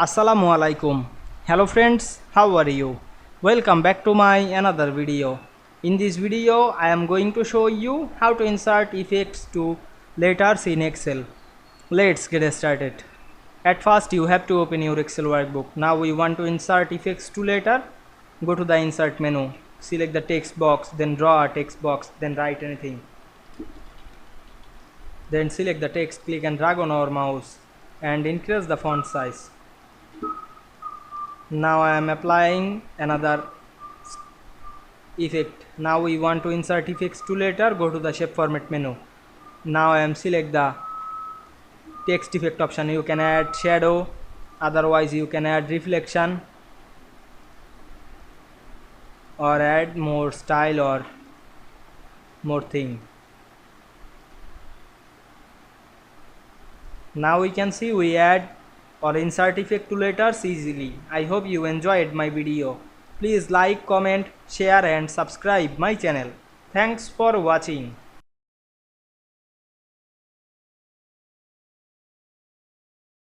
Assalamu Walaikum. Hello friends, how are you? Welcome back to my another video. In this video I am going to show you how to insert effects to letters in Excel. Let's get started. At first you have to open your Excel workbook. Now we want to insert effects to letter. Go to the insert menu. Select the text box, then draw a text box, then write anything. Then select the text, click and drag on our mouse and increase the font size. Now I am applying another effect. Now we want to insert effects to letter. Go to the shape format menu. Now I am select the text effect option. You can add shadow, otherwise you can add reflection or add more style or more thing. Now we can see we add or insert effect to letters easily. I hope you enjoyed my video. Please like, comment, share and subscribe my channel. Thanks for watching.